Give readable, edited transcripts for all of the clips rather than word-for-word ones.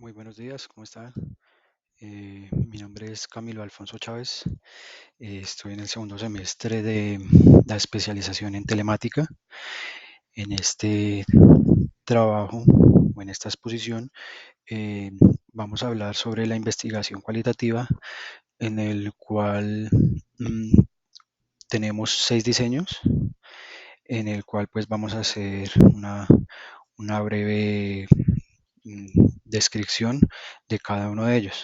Muy buenos días, ¿cómo está? Mi nombre es Camilo Alfonso Chávez. Estoy en el segundo semestre de la especialización en telemática. En este trabajo o en esta exposición eh, vamos a hablar sobre la investigación cualitativa en el cual tenemos 6 diseños en el cual pues vamos a hacer una breve descripción de cada uno de ellos.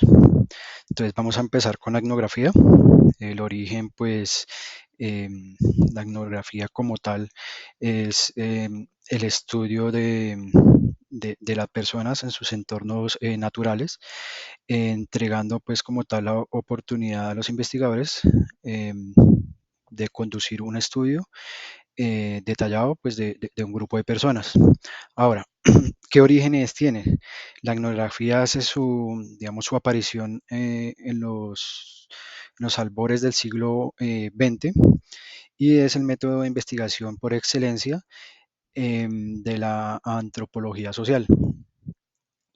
Entonces vamos a empezar con la etnografía. El origen, pues, la etnografía como tal es el estudio de las personas en sus entornos naturales, entregando pues como tal la oportunidad a los investigadores de conducir un estudio detallado pues de un grupo de personas. Ahora, ¿qué orígenes tiene? La etnografía hace digamos, su aparición en los albores del siglo XX y es el método de investigación por excelencia de la antropología social.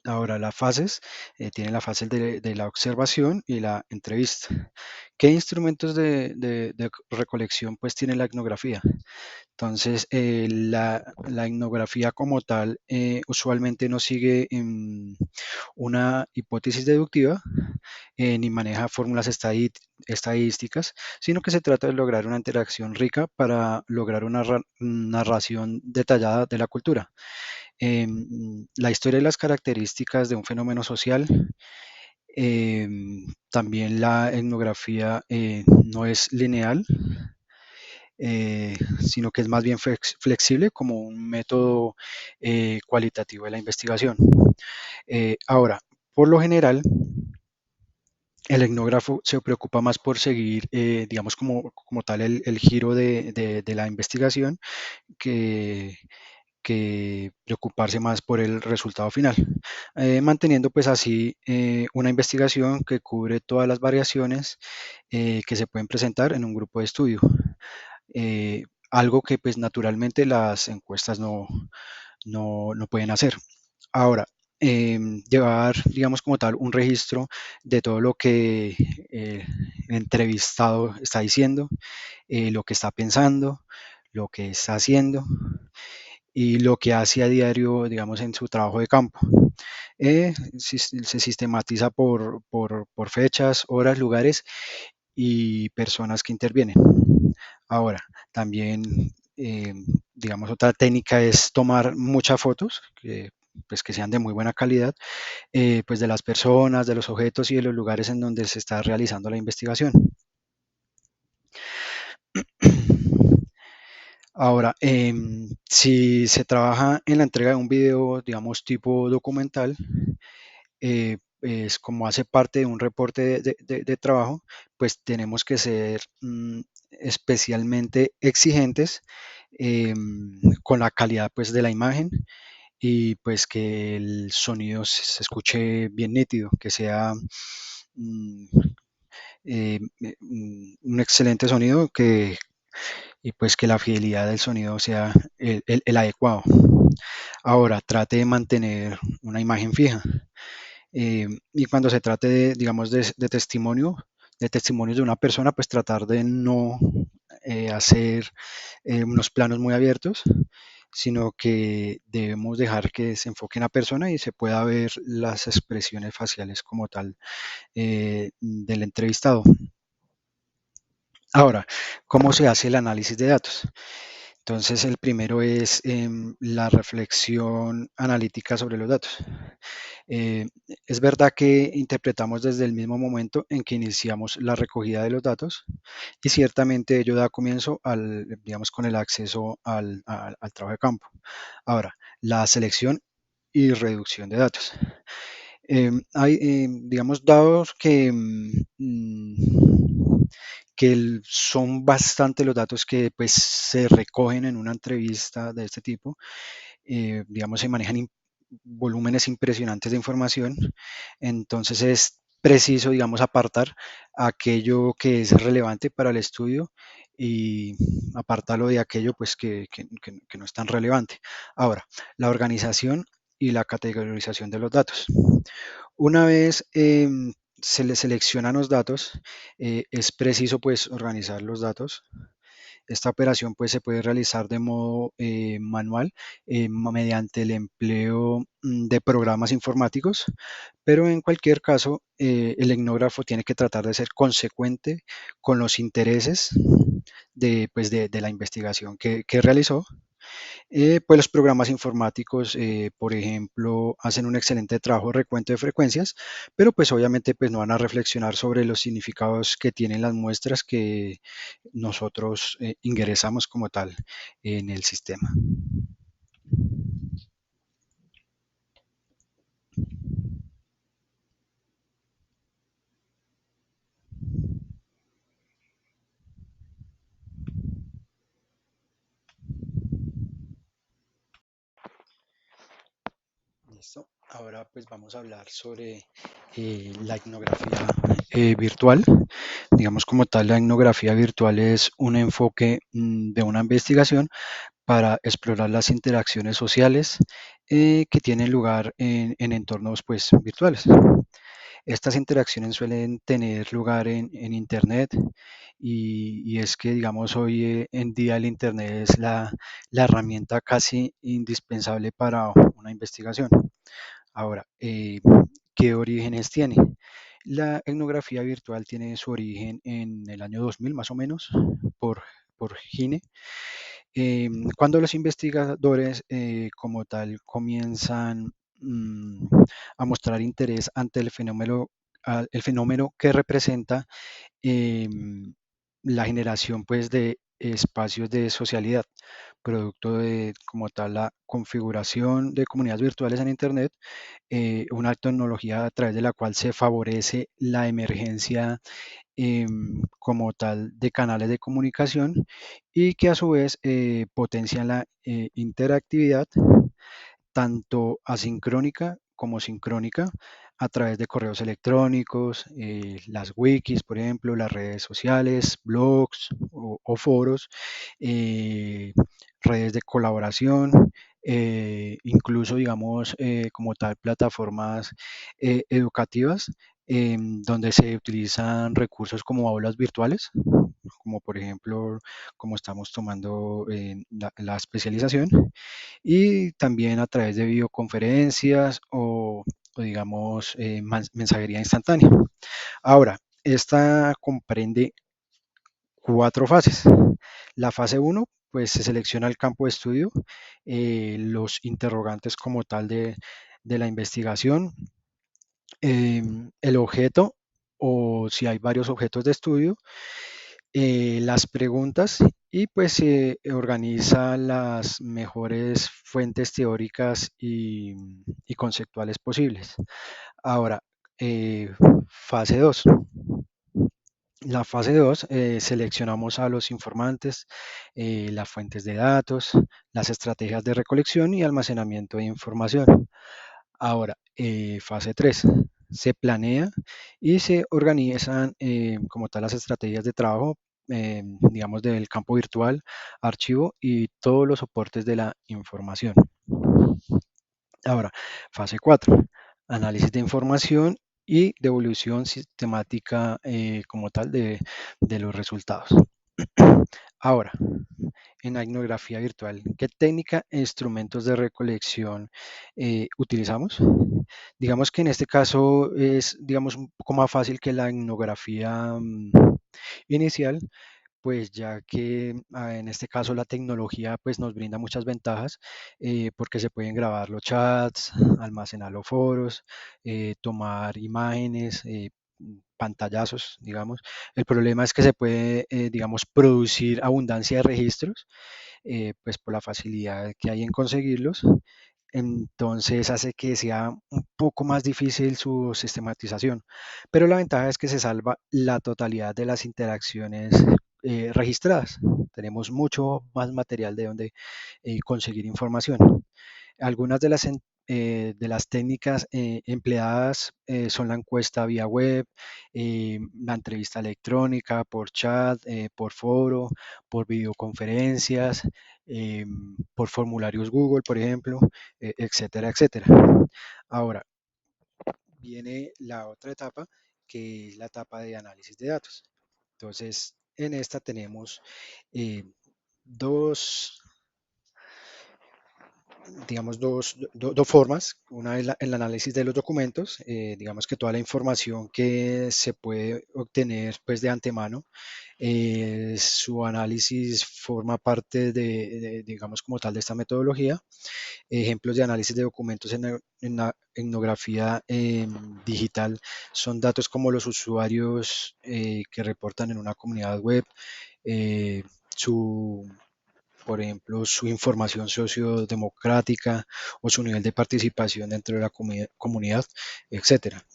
Ahora, las fases, tiene la fase de la observación y la entrevista. ¿Qué instrumentos de recolección pues tiene la etnografía? Entonces, la etnografía como tal usualmente no sigue una hipótesis deductiva ni maneja fórmulas estadísticas, sino que se trata de lograr una interacción rica para lograr una narración detallada de la cultura. La historia y las características de un fenómeno social. También la etnografía no es lineal, sino que es más bien flexible como un método cualitativo de la investigación. Ahora, por lo general, el etnógrafo se preocupa más por seguir, digamos, como tal el giro de la investigación que, que preocuparse más por el resultado final, manteniendo pues así una investigación que cubre todas las variaciones que se pueden presentar en un grupo de estudio. Algo que pues naturalmente las encuestas no pueden hacer. Ahora, llevar, digamos como tal, un registro de todo lo que el entrevistado está diciendo, lo que está pensando, lo que está haciendo y lo que hace a diario, digamos, en su trabajo de campo. Se sistematiza por fechas, horas, lugares y personas que intervienen. Ahora, también, eh, digamos, otra técnica es tomar muchas fotos, pues que sean de muy buena calidad, pues de las personas, de los objetos y de los lugares en donde se está realizando la investigación. Ahora, si se trabaja en la entrega de un video, digamos, tipo documental, es como hace parte de un reporte de trabajo, pues tenemos que ser especialmente exigentes con la calidad pues de la imagen y pues que el sonido se escuche bien nítido, que sea mm, un excelente sonido y pues que la fidelidad del sonido sea el adecuado. Ahora, trate de mantener una imagen fija. Y cuando se trate de, digamos, de testimonios de una persona, pues tratar de no hacer unos planos muy abiertos, sino que debemos dejar que se enfoque en la persona y se pueda ver las expresiones faciales como tal del entrevistado. Ahora, ¿cómo se hace el análisis de datos? Entonces, el primero es la reflexión analítica sobre los datos. Eh, es verdad que interpretamos desde el mismo momento en que iniciamos la recogida de los datos y ciertamente ello da comienzo digamos, con el acceso al trabajo de campo. Ahora, la selección y reducción de datos. Hay, digamos, dados son bastante los datos que pues, se recogen en una entrevista de este tipo. Digamos, se manejan volúmenes impresionantes de información, entonces es preciso, digamos, apartar aquello que es relevante para el estudio y apartarlo de aquello pues, que no es tan relevante. Ahora, la organización y la categorización de los datos. Una vez se le seleccionan los datos, es preciso pues organizar los datos. Esta operación pues se puede realizar de modo manual mediante el empleo de programas informáticos, pero en cualquier caso el etnógrafo tiene que tratar de ser consecuente con los intereses de la investigación que realizó. Pues los programas informáticos, por ejemplo, hacen un excelente trabajo de recuento de frecuencias, pero pues obviamente pues no van a reflexionar sobre los significados que tienen las muestras que nosotros ingresamos como tal en el sistema. Listo. Ahora pues vamos a hablar sobre la etnografía virtual. Digamos como tal, la etnografía virtual es un enfoque de una investigación para explorar las interacciones sociales que tienen lugar en entornos pues, virtuales. Estas interacciones suelen tener lugar en Internet y es que, digamos, hoy en día el Internet es la herramienta casi indispensable para una investigación. Ahora, ¿qué orígenes tiene? La etnografía virtual tiene su origen en el año 2000 más o menos por Gine, cuando los investigadores como tal comienzan mm, a mostrar interés ante el fenómeno que representa la generación pues de espacios de socialidad, producto de como tal la configuración de comunidades virtuales en Internet, una tecnología a través de la cual se favorece la emergencia como tal de canales de comunicación y que a su vez potencian la interactividad tanto asincrónica como sincrónica a través de correos electrónicos, las wikis, por ejemplo, las redes sociales, blogs o foros, eh, redes de colaboración, incluso, digamos, como tal, plataformas educativas donde se utilizan recursos como aulas virtuales, como por ejemplo, como estamos tomando la especialización, y también a través de videoconferencias o digamos, mensajería instantánea. Ahora, esta comprende cuatro fases. La fase uno, pues se selecciona el campo de estudio, los interrogantes como tal de la investigación, el objeto o si hay varios objetos de estudio, las preguntas y pues se organiza las mejores fuentes teóricas y conceptuales posibles. Ahora, eh, fase 2. La fase 2, seleccionamos a los informantes, las fuentes de datos, las estrategias de recolección y almacenamiento de información. Ahora, fase 3, se planea y se organizan como tal las estrategias de trabajo, digamos, del campo virtual, archivo y todos los soportes de la información. Ahora, fase 4, análisis de información y devolución sistemática como tal de los resultados. Ahora, en la etnografía virtual, ¿qué técnica e instrumentos de recolección utilizamos? Digamos que en este caso es, digamos, un poco más fácil que la etnografía inicial, pues ya que en este caso la tecnología pues nos brinda muchas ventajas porque se pueden grabar los chats, almacenar los foros, tomar imágenes, pantallazos, digamos. El problema es que se puede, digamos, producir abundancia de registros, pues por la facilidad que hay en conseguirlos. Entonces hace que sea un poco más difícil su sistematización, pero la ventaja es que se salva la totalidad de las interacciones registradas. Tenemos mucho más material de donde conseguir información. Algunas de las técnicas empleadas son la encuesta vía web, la entrevista electrónica, por chat, por foro, por videoconferencias, por formularios Google, por ejemplo, etcétera, etcétera. Ahora, viene la otra etapa, que es la etapa de análisis de datos. Entonces, en esta tenemos eh, dos, digamos, dos formas. Una es el análisis de los documentos, digamos que toda la información que se puede obtener pues de antemano, su análisis forma parte digamos, como tal de esta metodología. Ejemplos de análisis de documentos en la etnografía digital son datos como los usuarios que reportan en una comunidad web, eh, su, por ejemplo, su información sociodemocrática o su nivel de participación dentro de la comunidad, etcétera.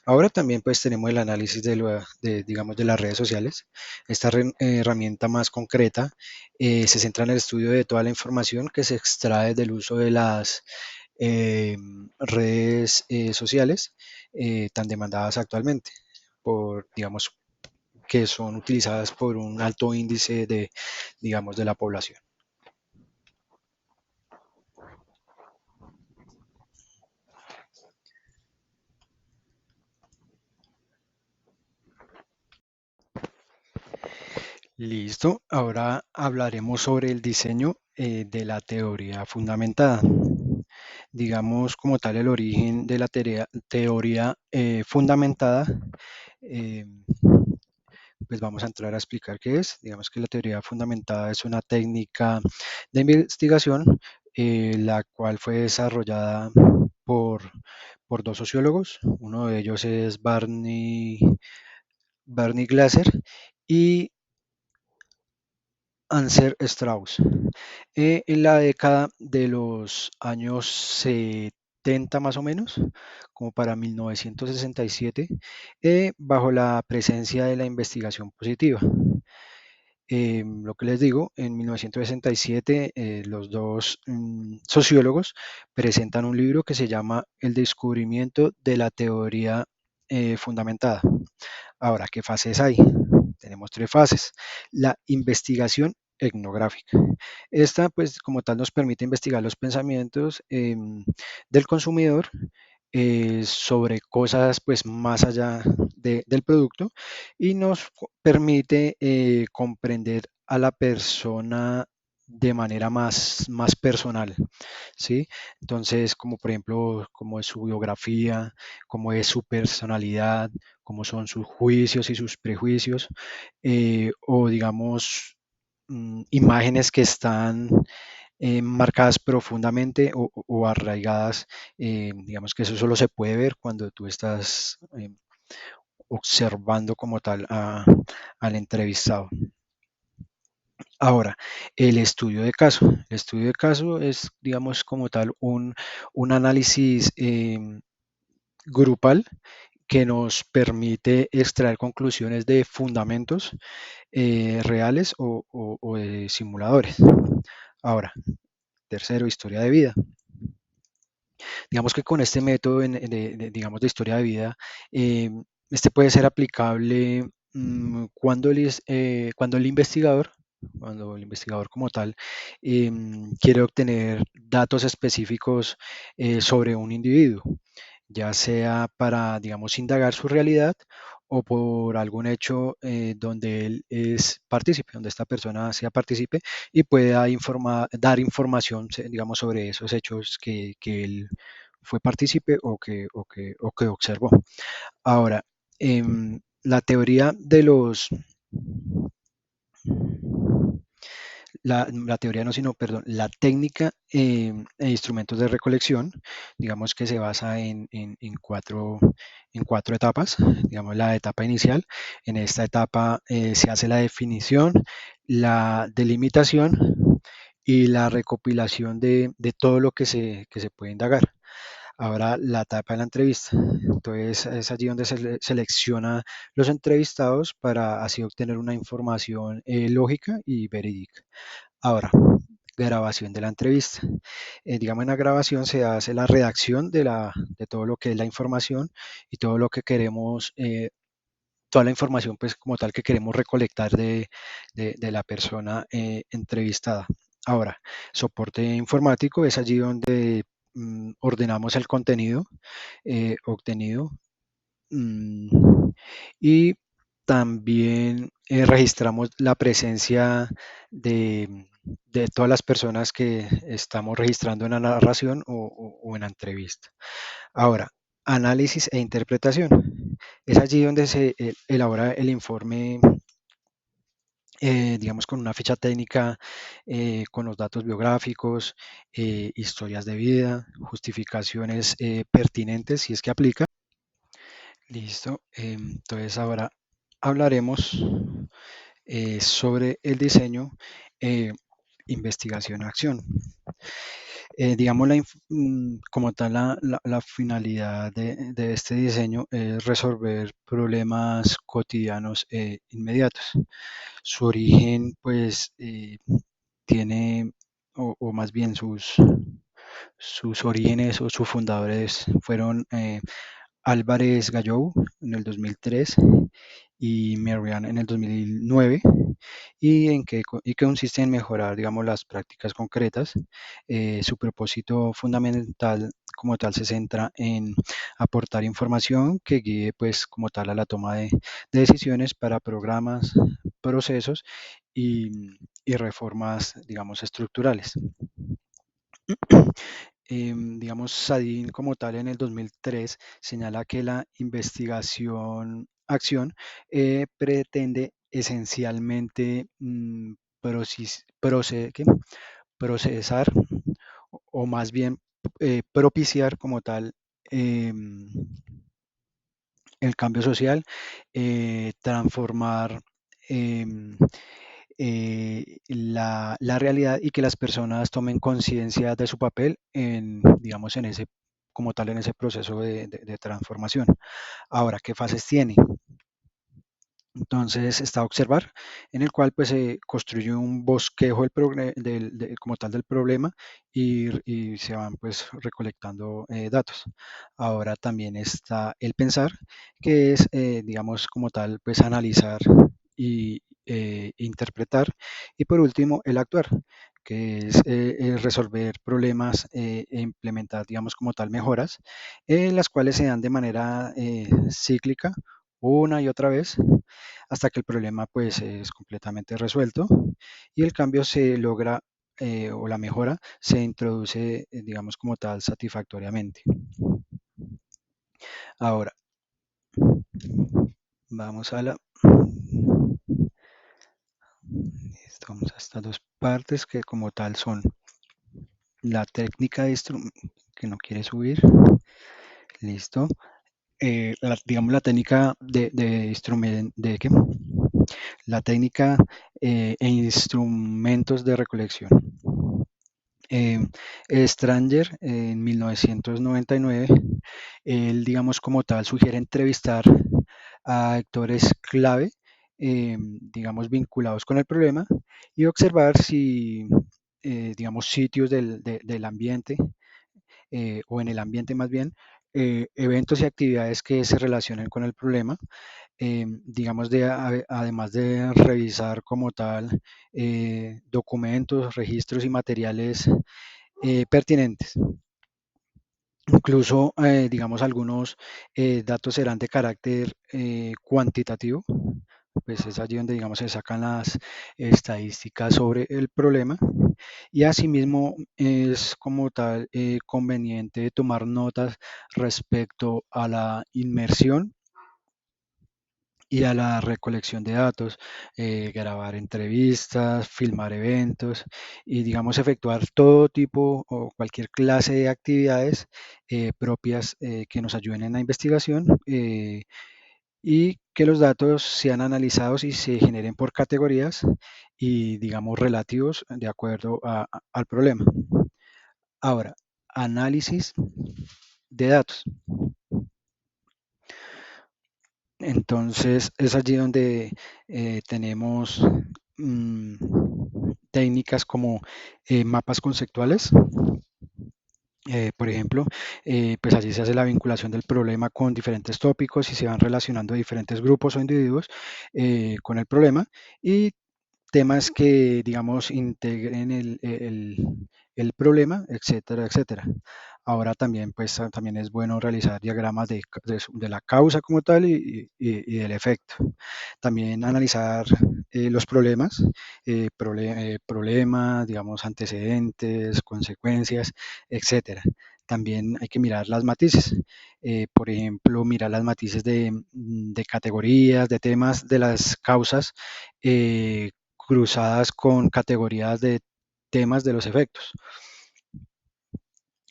Ahora también pues tenemos el análisis digamos, de las redes sociales. Esta herramienta más concreta se centra en el estudio de toda la información que se extrae del uso de las eh, redes sociales tan demandadas actualmente, digamos, que son utilizadas por un alto índice digamos, de la población. Listo, ahora hablaremos sobre el diseño de la teoría fundamentada. Digamos como tal el origen de la teoría fundamentada, eh, pues vamos a entrar a explicar qué es. Digamos que la teoría fundamentada es una técnica de investigación la cual fue desarrollada por, por dos sociólogos. Uno de ellos es Barney Glaser y Anser Strauss. En la década de los años 70 más o menos, como para 1967, bajo la presencia de la investigación positiva. Lo que les digo, en 1967 los dos sociólogos presentan un libro que se llama El descubrimiento de la teoría fundamentada. Ahora, ¿qué fases hay? Tenemos tres fases. La investigación etnográfica. Esta, pues, como tal, nos permite investigar los pensamientos del consumidor sobre cosas, pues, más allá del producto y nos permite comprender a la persona de manera más personal, ¿sí? Entonces, como por ejemplo, cómo es su biografía, cómo es su personalidad, cómo son sus juicios y sus prejuicios, o digamos, imágenes que están marcadas profundamente o arraigadas. Digamos que eso solo se puede ver cuando tú estás observando como tal al entrevistado. Ahora, el estudio de caso. El estudio de caso es, digamos, como tal un análisis grupal que nos permite extraer conclusiones de fundamentos reales o de simuladores. Ahora, tercero, historia de vida. Digamos que con este método digamos, de historia de vida, eh, este puede ser aplicable cuando el investigador como tal quiere obtener datos específicos sobre un individuo, ya sea para, digamos, indagar su realidad o por algún hecho donde él es partícipe, donde esta persona sea partícipe y pueda dar información, digamos, sobre esos hechos que él fue partícipe o que observó. Ahora, la teoría de la teoría no, sino, perdón, la técnica e instrumentos de recolección, digamos que se basa en cuatro etapas. Digamos, la etapa inicial, en esta etapa se hace la definición, la delimitación y la recopilación de todo lo que se puede indagar. Ahora la etapa de la entrevista. Entonces es allí donde se selecciona los entrevistados para así obtener una información lógica y verídica. Ahora, grabación de la entrevista. Digamos, en la grabación se hace la redacción de todo lo que es la información y todo lo que queremos, toda la información pues como tal que queremos recolectar de la persona entrevistada. Ahora, soporte informático es allí donde ordenamos el contenido obtenido mm, y también registramos la presencia de todas las personas que estamos registrando en la narración o en la entrevista. Ahora, análisis e interpretación. Es allí donde se elabora el informe, digamos, con una ficha técnica, con los datos biográficos, historias de vida, justificaciones pertinentes si es que aplica. Listo. Entonces ahora hablaremos sobre el diseño, eh, investigación, acción. Digamos, como tal, la finalidad de este diseño es resolver problemas cotidianos inmediatos. Su origen, pues, tiene, o más bien sus orígenes o sus fundadores fueron Álvarez Gallou en el 2003 y Marian en el 2009 y que consiste en mejorar, digamos, las prácticas concretas. Su propósito fundamental como tal se centra en aportar información que guíe pues como tal a la toma de decisiones para programas, procesos y, y reformas, digamos, estructurales. Digamos, Sadin como tal en el 2003 señala que la investigación acción pretende esencialmente ¿qué? Procesar o más bien propiciar como tal em, el cambio social, transformar em, la realidad y que las personas tomen conciencia de su papel en, digamos, en ese, como tal, en ese proceso de transformación. Ahora, ¿qué fases tiene? Entonces está a observar, en el cual pues se construye un bosquejo como tal del problema y se van pues recolectando datos. Ahora también está el pensar, que es digamos como tal pues analizar y interpretar. Y por último el actuar, que es resolver problemas e implementar digamos como tal mejoras, las cuales se dan de manera cíclica una y otra vez hasta que el problema pues es completamente resuelto y el cambio se logra o la mejora se introduce, digamos como tal, satisfactoriamente. Ahora, vamos a la... Vamos a estas dos partes que como tal son la técnica de que no quiere subir, listo. Digamos la técnica de instrumento, ¿de qué? La técnica e instrumentos de recolección. Eh, Stranger en 1999, él, digamos, como tal, sugiere entrevistar a actores clave, digamos, vinculados con el problema y observar si, digamos, sitios del ambiente o en el ambiente más bien, eventos y actividades que se relacionen con el problema, digamos, además de revisar como tal documentos, registros y materiales pertinentes. Incluso, digamos, algunos datos serán de carácter cuantitativo, pues es allí donde, digamos, se sacan las estadísticas sobre el problema y asimismo es como tal conveniente tomar notas respecto a la inmersión y a la recolección de datos, grabar entrevistas, filmar eventos y, digamos, efectuar todo tipo o cualquier clase de actividades propias que nos ayuden en la investigación y que los datos sean analizados y se generen por categorías y, digamos, relativos de acuerdo al problema. Ahora, análisis de datos. Entonces es allí donde tenemos mm, técnicas como mapas conceptuales. Por ejemplo, pues allí se hace la vinculación del problema con diferentes tópicos y se van relacionando diferentes grupos o individuos con el problema y temas que, digamos, integren el problema, etcétera, etcétera. Ahora también, pues, también es bueno realizar diagramas de la causa como tal y del efecto. También analizar los problemas, problemas, digamos, antecedentes, consecuencias, etcétera. También hay que mirar las matices. Por ejemplo, mirar las matices de categorías, de temas, de las causas cruzadas con categorías de temas de los efectos.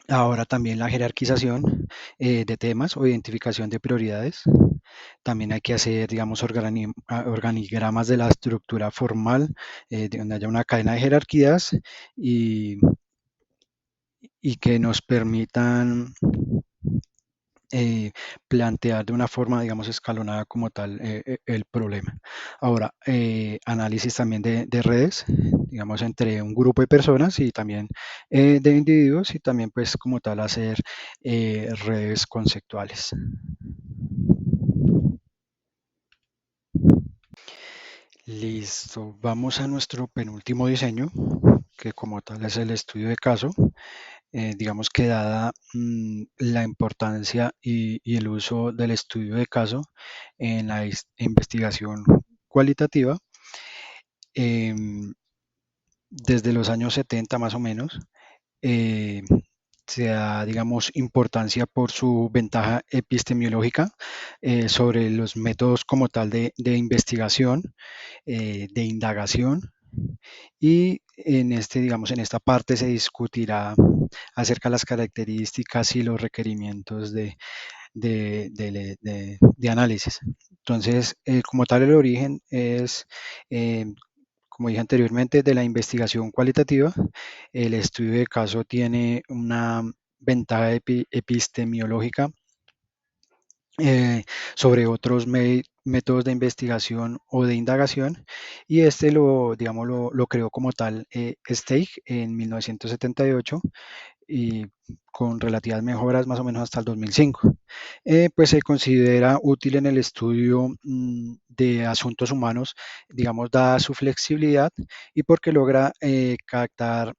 Ahora también la jerarquización de temas o identificación de prioridades. También hay que hacer, digamos, organigramas de la estructura formal, de donde haya una cadena de jerarquías y, y que nos permitan plantear de una forma, digamos, escalonada como tal el problema. Ahora, análisis también de redes, digamos, entre un grupo de personas y también de individuos y también, pues, como tal, hacer redes conceptuales. Listo, vamos a nuestro penúltimo diseño, que como tal es el estudio de caso. Digamos que dada la importancia y el uso del estudio de caso en la investigación cualitativa, em, desde los años 70 más o menos, eh, se da, digamos, importancia por su ventaja epistemiológica sobre los métodos como tal de investigación, de indagación y en digamos, en esta parte se discutirá acerca de las características y los requerimientos de análisis. Entonces, como tal, el origen es, eh, como dije anteriormente, de la investigación cualitativa. El estudio de caso tiene una ventaja epistemiológica sobre otros métodos de investigación o de indagación y digamos, lo creó como tal Stake en 1978 y con relativas mejoras más o menos hasta el 2005. Pues se considera útil en el estudio de asuntos humanos, digamos, dada su flexibilidad y porque logra captar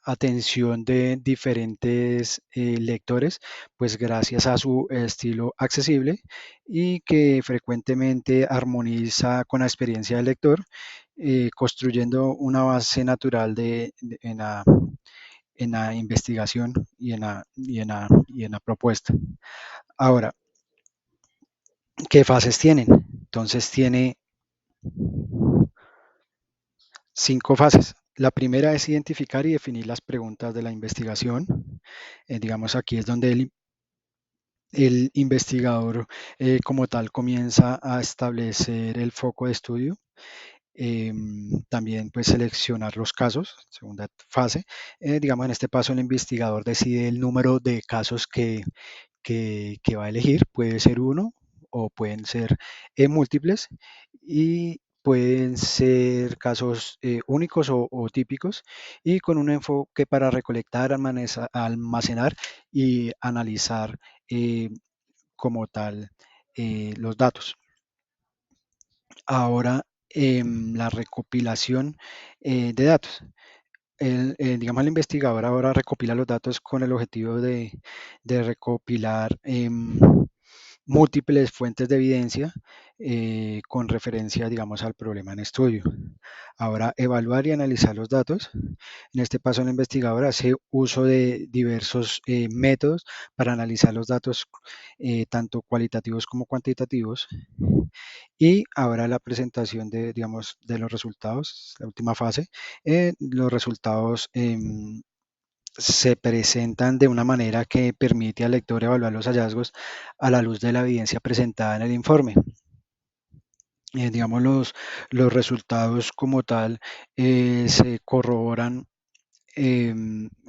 atención de diferentes lectores, pues gracias a su estilo accesible y que frecuentemente armoniza con la experiencia del lector, construyendo una base natural en la investigación y en la propuesta. Ahora, ¿qué fases tienen? Entonces tiene 5 fases. La primera es identificar y definir las preguntas de la investigación. Digamos, aquí es donde el investigador como tal comienza a establecer el foco de estudio. También pues seleccionar los casos, segunda fase. Digamos, en este paso el investigador decide el número de casos que va a elegir. Puede ser uno o pueden ser múltiples y pueden ser casos únicos o típicos y con un enfoque para recolectar, almacenar y analizar como tal los datos. Ahora, la recopilación de datos. Digamos, el investigador ahora recopila los datos con el objetivo de recopilar múltiples fuentes de evidencia con referencia, digamos, al problema en estudio. Ahora, evaluar y analizar los datos. En este paso, el investigador hace uso de diversos métodos para analizar los datos, tanto cualitativos como cuantitativos. Y ahora la presentación digamos, de los resultados, la última fase. Los resultados se presentan de una manera que permite al lector evaluar los hallazgos a la luz de la evidencia presentada en el informe. Digamos, los resultados como tal se corroboran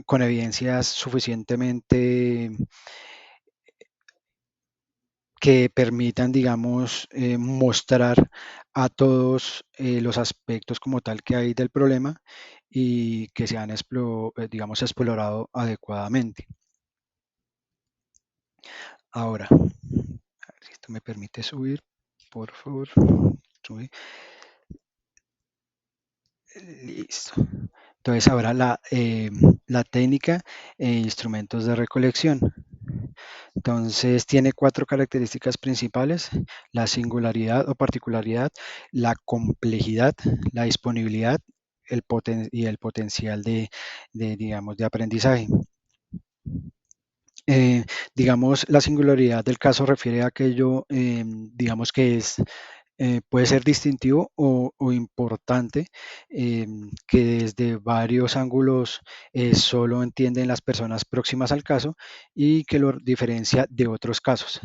con evidencias suficientemente que permitan, digamos, mostrar a todos los aspectos como tal que hay del problema y que se han, digamos, explorado adecuadamente. Ahora, a ver si esto me permite subir, por favor. Sube. Listo. Entonces ahora la técnica e instrumentos de recolección. Entonces tiene cuatro características principales: la singularidad o particularidad, la complejidad, la disponibilidad y el potencial digamos, de aprendizaje. Eh, digamos, la singularidad del caso refiere a aquello, digamos, que puede ser distintivo o importante, que desde varios ángulos solo entienden las personas próximas al caso y que lo diferencia de otros casos.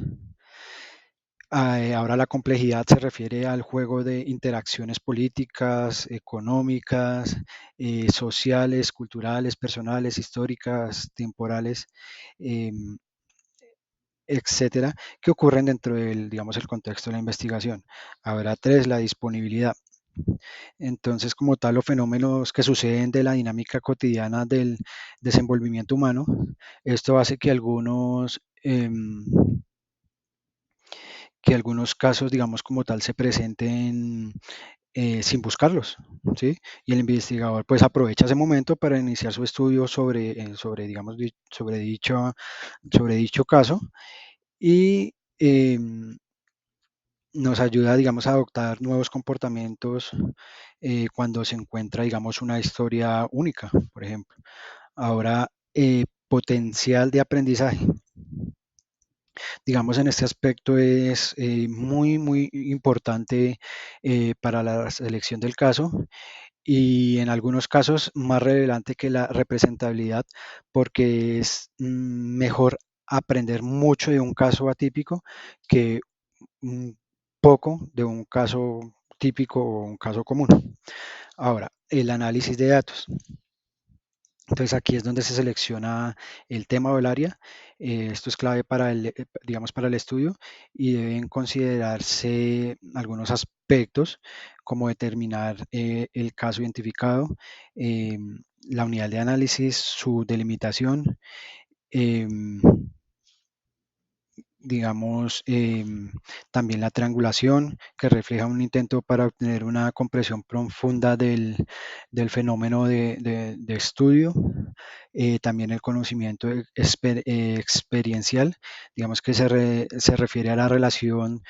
Ahora la complejidad se refiere al juego de interacciones políticas, económicas, sociales, culturales, personales, históricas, temporales, em, etcétera, que ocurren dentro del, digamos, el contexto de la investigación. Ahora tres, la disponibilidad. Entonces, como tal, los fenómenos que suceden de la dinámica cotidiana del desenvolvimiento humano, esto hace que algunos casos, digamos, como tal, se presenten sin buscarlos, ¿sí? Y el investigador pues aprovecha ese momento para iniciar su estudio sobre digamos, sobre dicho caso y nos ayuda, digamos, a adoptar nuevos comportamientos cuando se encuentra, digamos, una historia única, por ejemplo. Ahora, potencial de aprendizaje. Digamos, en este aspecto es muy importante para la selección del caso y en algunos casos más relevante que la representabilidad porque es mejor aprender mucho de un caso atípico que un poco de un caso típico o un caso común. Ahora, el análisis de datos. Entonces aquí es donde se selecciona el tema o el área. Esto es clave para digamos, para el estudio y deben considerarse algunos aspectos como determinar el caso identificado, la unidad de análisis, su delimitación, em, digamos, también la triangulación, que refleja un intento para obtener una comprensión profunda del fenómeno de estudio. También el conocimiento experiencial, digamos que se refiere a la relación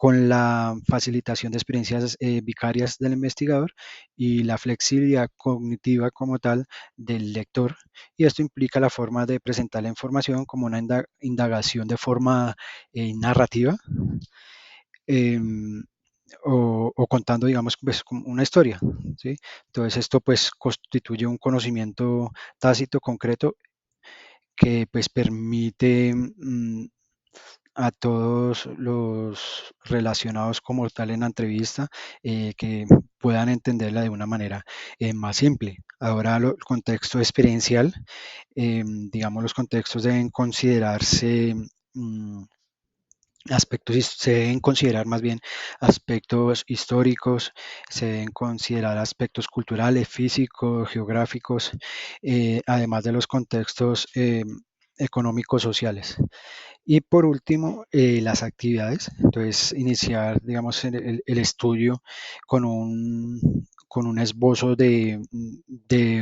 con la facilitación de experiencias vicarias del investigador y la flexibilidad cognitiva como tal del lector, y esto implica la forma de presentar la información como una indagación de forma narrativa, em, o contando, digamos, pues, como una historia, ¿sí? Entonces esto pues constituye un conocimiento tácito, concreto, que pues permite a todos los relacionados como tal en la entrevista que puedan entenderla de una manera más simple. Ahora, el contexto experiencial, digamos, los contextos deben considerarse mm, se deben considerar más bien aspectos históricos, se deben considerar aspectos culturales, físicos, geográficos, además de los contextos económicos, sociales. Y por último, las actividades. Entonces, iniciar, digamos, el estudio con un esbozo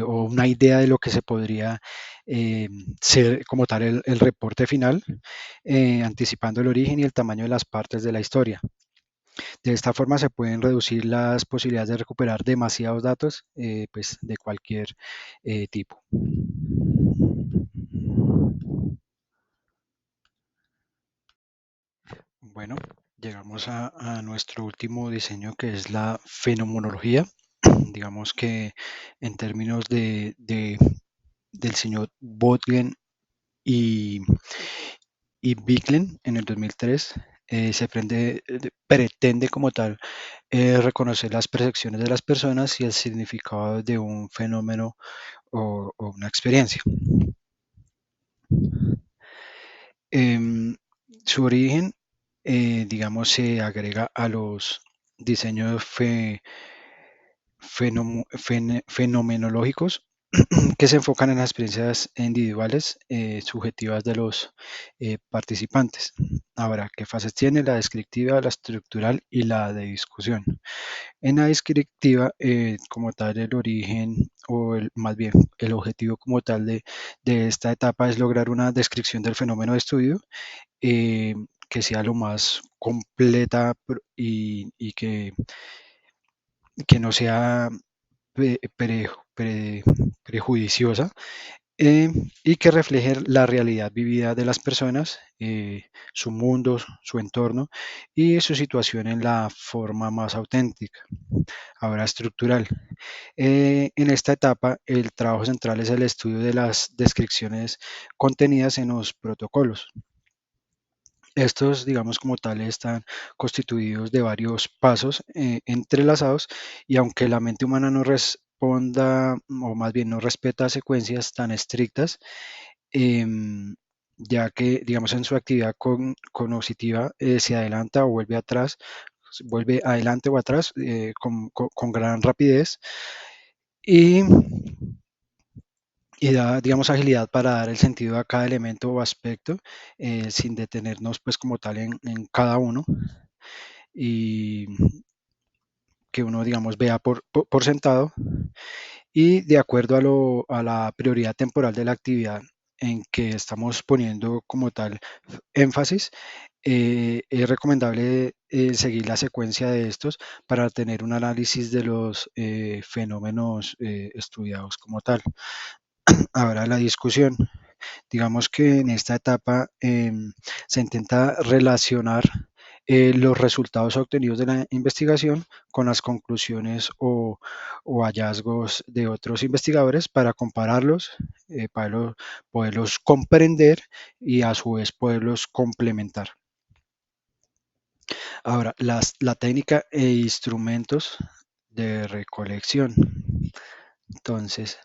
o una idea de lo que se podría eh, ser como tal el reporte final, anticipando el origen y el tamaño de las partes de la historia. De esta forma se pueden reducir las posibilidades de recuperar demasiados datos, pues, de cualquier tipo. Bueno, llegamos a nuestro último diseño, que es la fenomenología. Digamos que en términos del señor Botgen y, y Bicklin en el 2003, pretende como tal reconocer las percepciones de las personas y el significado de un fenómeno o una experiencia. Em, Su origen, digamos, se agrega a los diseños fenomenológicos que se enfocan en las experiencias individuales, subjetivas de los participantes. Ahora, ¿qué fases tiene? La descriptiva, la estructural y la de discusión. En la descriptiva, como tal, el origen o más bien el objetivo como tal de esta etapa es lograr una descripción del fenómeno de estudio eh, que sea lo más completa y que no sea pre- pre- pre- prejuiciosa eh, y que refleje la realidad vivida de las personas, su mundo, su entorno y su situación en la forma más auténtica. Ahora estructural. En esta etapa, el trabajo central es el estudio de las descripciones contenidas en los protocolos. Estos, digamos como tal, están constituidos de varios pasos entrelazados y aunque la mente humana no responda o más bien no respeta secuencias tan estrictas, em, ya que, digamos, en su actividad cognitiva se adelanta o vuelve atrás, vuelve adelante o atrás con gran rapidez y, y da, digamos, agilidad para dar el sentido a cada elemento o aspecto sin detenernos, pues, como tal en cada uno y que uno, digamos, vea por sentado y de acuerdo a la prioridad temporal de la actividad en que estamos poniendo como tal énfasis, es recomendable seguir la secuencia de estos para tener un análisis de los fenómenos estudiados como tal. Ahora la discusión. Digamos que en esta etapa se intenta relacionar los resultados obtenidos de la investigación con las conclusiones o hallazgos de otros investigadores para compararlos, poderlos comprender y a su vez poderlos complementar. Ahora, la técnica e instrumentos de recolección. Entonces,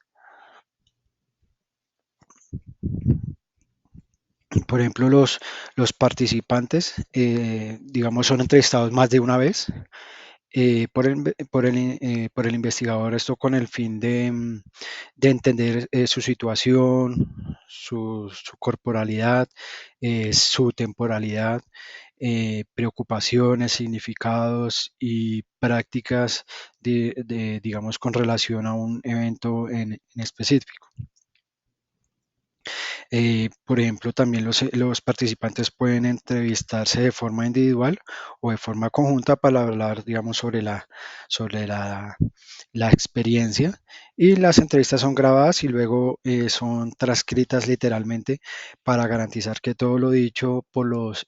por ejemplo, los participantes, digamos, son entrevistados más de una vez por el investigador, esto con el fin de entender su situación, su corporalidad, su temporalidad, preocupaciones, significados y prácticas digamos, con relación a un evento en específico. Por ejemplo, también los participantes pueden entrevistarse de forma individual o de forma conjunta para hablar, digamos, sobre la experiencia. Y las entrevistas son grabadas y luego son transcritas literalmente para garantizar que todo lo dicho por los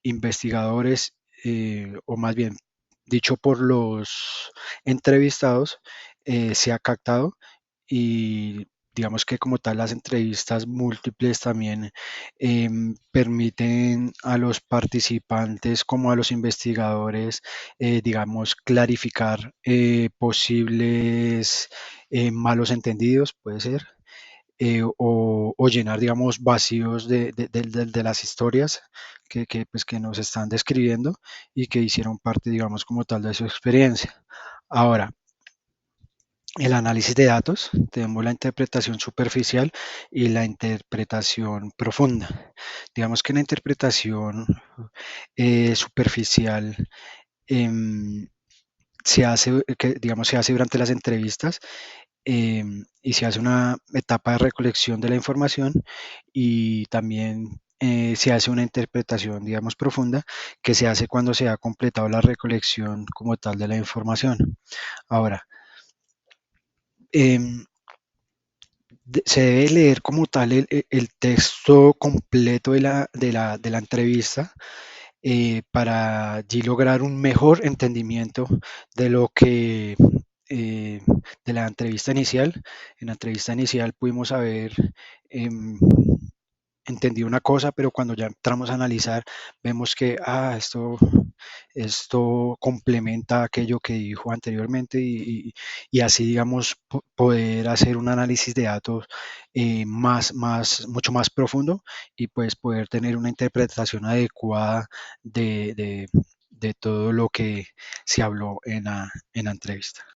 investigadores, o más bien dicho por los entrevistados, sea captado y digamos que como tal las entrevistas múltiples también permiten a los participantes como a los investigadores, digamos, clarificar posibles malos entendidos, puede ser, o llenar, digamos, vacíos de las historias pues, que nos están describiendo y que hicieron parte, digamos, como tal de su experiencia. Ahora, el análisis de datos, tenemos la interpretación superficial y la interpretación profunda. Digamos que la interpretación superficial em, digamos, se hace durante las entrevistas y se hace una etapa de recolección de la información y también se hace una interpretación, digamos, profunda que se hace cuando se ha completado la recolección como tal de la información. Ahora, em, se debe leer como tal el texto completo de la entrevista para allí lograr un mejor entendimiento de lo que de la entrevista inicial. En la entrevista inicial pudimos haber em, entendido una cosa, pero cuando ya entramos a analizar, vemos que esto complementa aquello que dijo anteriormente y así, digamos, poder hacer un análisis de datos mucho más profundo y pues poder tener una interpretación adecuada de, de- de todo lo que se habló en la entrevista.